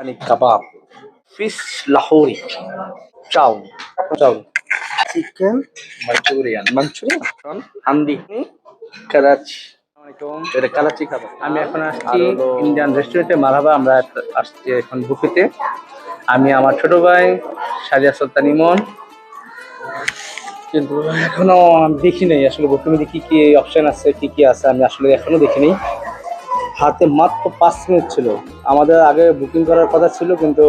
আফগানি কাবাব, fish Lahori, চাউ চাউ, chicken Manchurian, handi, Karachi. এটা করাচি খাবার। আমি এখন আসছি ইন্ডিয়ান রেস্টুরেন্টে মারহাবা। আমরা আসছি এখন বুফেতে। আমি আমার ছোট ভাই সাজিয়া সুলতান ইমন, কিন্তু এখনো দেখি নাই আসলে বুফেতে কি কি অপশন আছে, কি কি আছে আমি আসলে এখনো দেখিনি। হাতে মাত্র 5 মিনিট ছিল, আমাদের আগে বুকিং করার কথা ছিল, কিন্তু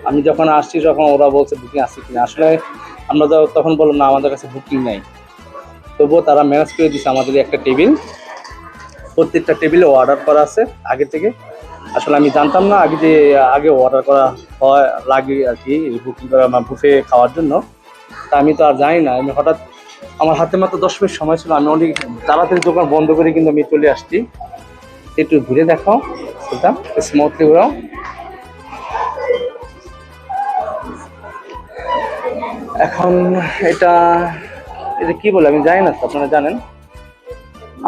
আমি যখন আসছি তখন ওরা বলছে বুকিং আছে কিনা। আসলে আমরা তখন বললাম না আমাদের কাছে বুকিং নাই, তবুও তারা ম্যানেজ করে দিচ্ছে আমাদের একটা টেবিল। প্রত্যেকটা টেবিলে অর্ডার করা আছে আগে থেকে। আসলে আমি জানতাম না আগে অর্ডার করা হয় লাগে আর কি, বুকিং করা বুফে খাওয়ার জন্য। তা আমি তো আর জানি না, আমি হঠাৎ আমার হাতে মাত্র 10 মিনিট সময় ছিল, আমি অনেক তাড়াতাড়ি দোকান বন্ধ করে কিন্তু আমি চলে আসছি। একটু ঘুরে দেখাও সেটা স্মুথলি ঘুরাও। এখন এটা এটা কি বলে আমি জানি না, আপনারা জানেন।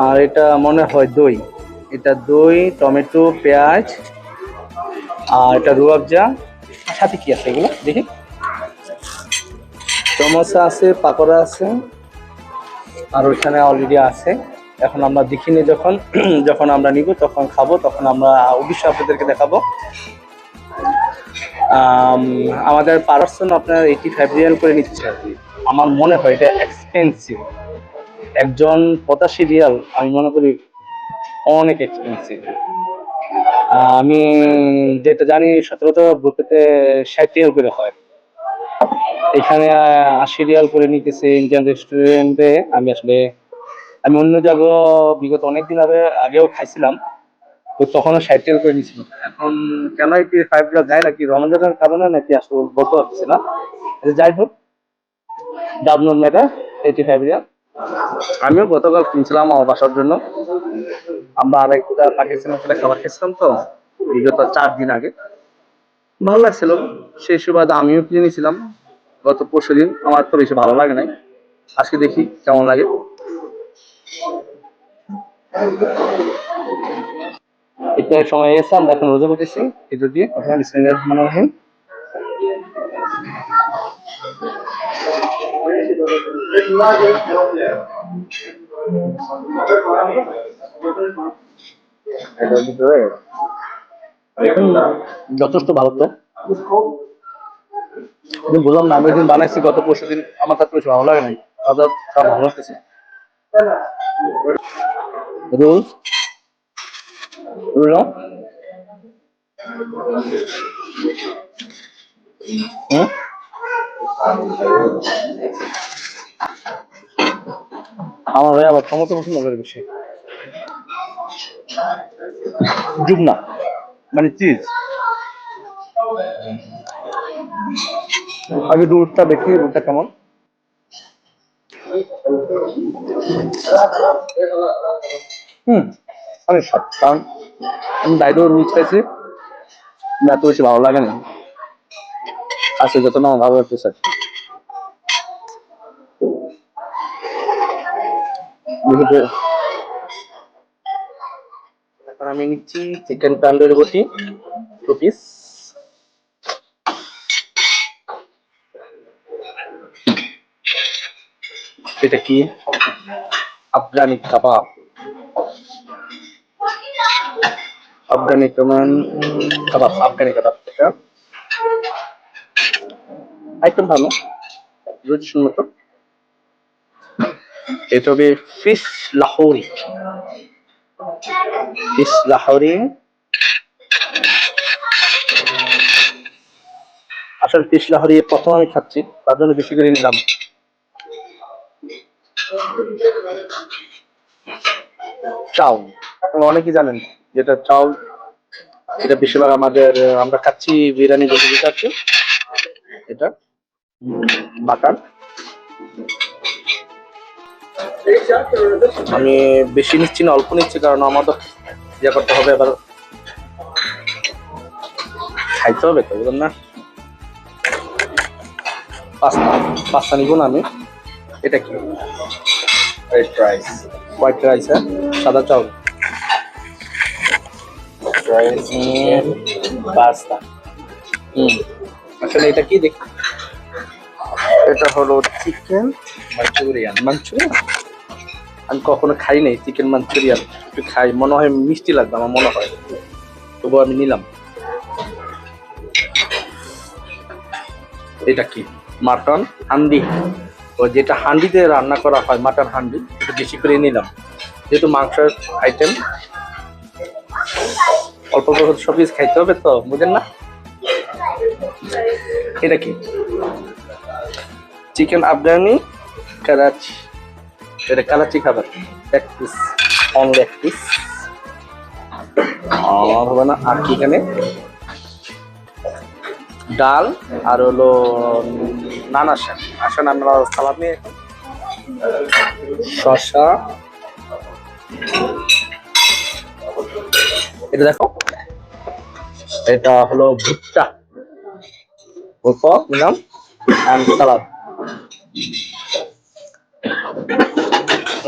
আর এটা মনে হয় দই, এটা দই, টমেটো, পেঁয়াজ, আর এটা রুয়াবজা। সাথে কি আছে এগুলো দেখি? সমোসা আছে, পাকোড়া আছে, আর ওইখানে অলরেডি আছে। এখন আমরা দেখিনি, যখন যখন আমরা নিব তখন খাবো, তখন আমরা অবশ্যই আপনাদেরকে দেখাবো। আমাদের পার্সন আপনার 85 রিয়াল করে নিচ্ছে আর কি। আমার মনে হয় এটা এক্সপেন্সিভ। একজন 85 রিয়াল আমি মনে করি অনেক এক্সপেন্সিভ। আমি যেটা জানি সচরাচর বুফেতে 60 রিয়াল করে হয়, এখানে 80 রিয়াল করে নিতেছে ইন্ডিয়ান রেস্টুরেন্টে। আমি অন্য জায়গায় বিগত অনেকদিন আগেও খাইছিলাম, তো তখনও 60 রিয়াল করে নিয়েছিল। এখন কেন 85 রিয়াল যায় নাকি রমজানের কারণে নাকি আসলে বলতে পারছি না। যাই হোক, ডাব নট ম্যাটার, 85 রিয়াল। আমিও গতকাল কিনছিলাম আমার বাসার জন্য। আমরা আরেকটা পাকিস্তানি হোটেলে খাবার খেয়েছিলাম, তো বিগত 4 দিন আগে ভালো লাগছিল, সেই সুবাদে আমিও কিনে নিয়েছিলাম গত পরশু দিন। আমার তো বেশি ভালো লাগে নাই, আজকে দেখি কেমন লাগে। এটা সময় এসে আমরা এখন রোজা করতেছি, এটা দিয়ে মনে হয় যথেষ্ট ভালো। তো বললাম না, আমি একদিন বানাইছি গত পরশু দিন, আমার তার বেশি ভালো লাগে নাই, ভালো লাগতেছে। রোল রোল আমার ভাই আবার টমেটো পছন্দ করে বেশি, জুবনা মানে চিজ। আগে দুধটা দেখি, দুধটা কেমন। অনেক স্বাদ, কারণ আমি বাইরেও রুল খাইছি, এত বেশি ভালো লাগে না। আজকে যত না ভালো লাগতেছে। এখন আমি নিচ্ছি চিকেন তান্দুরি রুটি 2 পিস। এটা কি? আফগানি কাবাব, আফগানি কাবাব, আফগানি কাবাব। এটা আইটেম ভালো, রুচির মতো। এটা হবে ফিশ লাহোরি, ফিশ লাহোরি। আসলে ফিশ লাহোরি প্রথম আমি খাচ্ছি, তার জন্য বেশি করে নিলাম। চাউ, অনেকেই জানেন যেটা চাউ, এটা বেশিরভাগ আমরা খাচ্ছি বিরিয়ানি যেটা খাচ্ছি, এটা বাটার। আমি বেশি নিচ্ছি না, অল্প নিচ্ছি, কারণ আমাদের ইয়ে করতে হবে, এবার খাইতে হবে তো, বুঝলেন না। পাস্তা নিব না আমি। এটা কি? হোয়াইট রাইস, হোয়াইট রাইস, হ্যাঁ, সাদা চাউল, রাইস, পাস্তা। হুম। আসলে এটা কি দেখি? এটা হলো চিকেন মাঞ্চুরিয়ান আমি কখনো খাই নাই চিকেন মাঞ্চুরিয়ান, একটু খাই, মনে হয় মিষ্টি লাগবে আমার মনে হয়, তবুও আমি নিলাম। এটা কি? মাটন হান্ডি, ও যেটা হান্ডিতে রান্না করা হয়, মাটন হান্ডি, একটু বেশি করে নিলাম, যেহেতু মাংসের আইটেম অল্প অল্প সব কিছু খাইতে হবে তো, বুঝেন না? এটা কি? চিকেন আফগানি করাচি, এটা করাচি খাবার, এক পিস, অনলি এক পিস। হবে না। আর কি এখানে? ডাল আর হলো নানা শাক। আসেন আমরা সালাদ নিয়ে, শসা, এটা দেখো, এটা হলো ভুট্টা, অল্প নিলাম, আর সালাদ।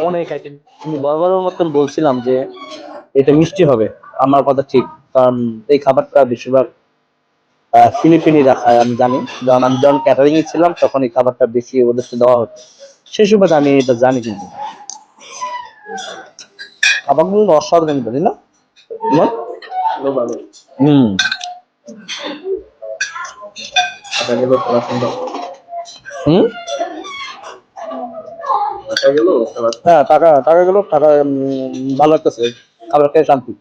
অনেক আইটেম। আমি বরাবরের মতন বলছিলাম যে এটা মিষ্টি হবে, আমার কথা ঠিক, কারণ এই খাবারটা বেশিরভাগ ফিলিপিনিরা খায় আমি জানি, যখন আমি ক্যাটারিং এ ছিলাম তখন এই খাবারটা বেশি ওদেরকে দেওয়া হতো, সেই সুবাদে আমি এটা জানি। কিন্তু খাবারগুলো অসাধারণ, জানি না? হম। হম। হ্যাঁ, টাকা টাকা গেল, টাকা ভালো লাগতেছে, খাবার খেয়ে শান্তি।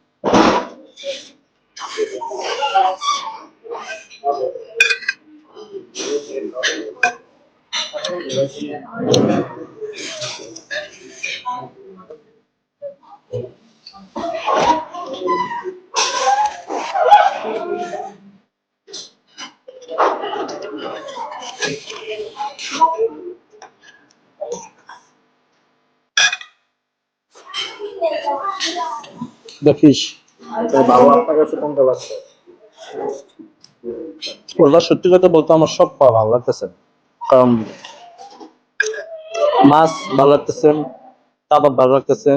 দেখিস ওটা, সত্যি কথা বলতে আমার সব খাওয়া ভালো লাগতেছে, কারণ মাছ ভালো লাগতেছে, কাবাব ভালো লাগতেছে,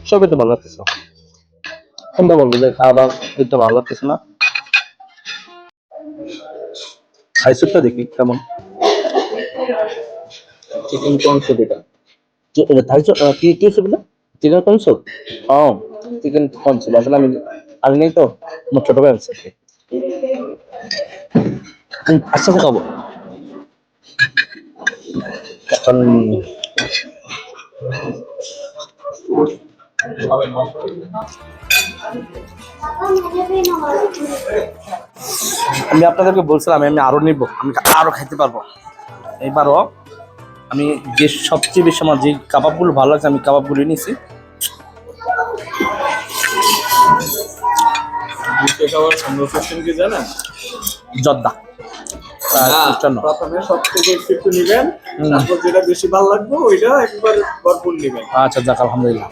সবই তো ভালো লাগতেছে। কোনটা বলবো যে খাবার এটা ভালো লাগতেছে না? খাইসুপটা দেখি কেমন। চিকেন কনসো, এটা থাইসো কি কি হচ্ছে বলে? চিকেন কনসো। ও, চিকেন কনসো আসলে আমি আমি নেই তো, আমার ছোট ভাই আছে। আচ্ছা আচ্ছা, খাবো এখন। আমি আপনাদেরকে বলছিলাম আমি আরো নিবো, আমি আরো খাইতে পারবো। এইবারও আমি যে সবচেয়ে বেশি আমার যে কাবাবগুলো ভালো লাগছে, আমি কাবাবগুলো নিয়েছি। জর্দা প্রথমে সব থেকে একটু নিবেন, তারপর যেটা বেশি ভালো লাগবে ওইটা একবার ভরপুর নিবেন। আচ্ছা, যাক আলহামদুলিল্লাহ।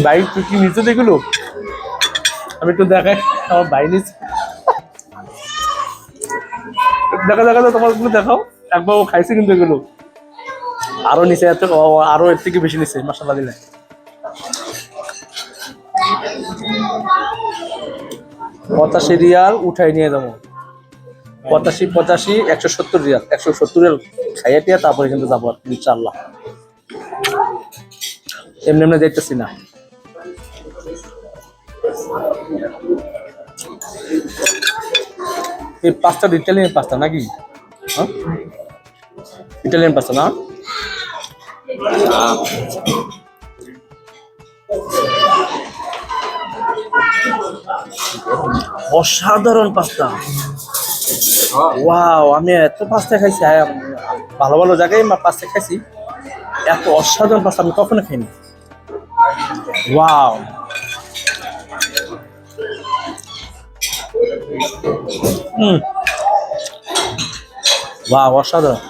ভাই তুই কি নিচে দেখলো? আমি একটু দেখাই, আমার ভাই নিচে দেখা দেখা তোমার গুলো দেখাও, একবার ও খাইছে কিন্তু এগুলো আরো নিচে, এত আরো এর থেকে বেশি নিচে, মাশাআল্লাহ দিলে। রিয়াল উঠাই নিয়ে যাবো, 85 170 রিয়াল, 170 রিয়াল খাইয়া টিয়া তারপরে কিন্তু যাবো ইনশাআল্লাহ। এমনি এমনি দেখতেছি না। এই পাস্তা ইটালিয়ান পাস্তা নাকি? হ্যাঁ, ইটালিয়ান পাস্তা না? অসাধারণ পাস্তা। ওয়াও, আমি এত পাস্তা খাইছি, ভালো ভালো জায়গায় পাস্তা খাইছি, এত অসাধারণ পাস্তা আমি কখনো খাইনি। ওয়াও, ওয়াও, অসাধারণ।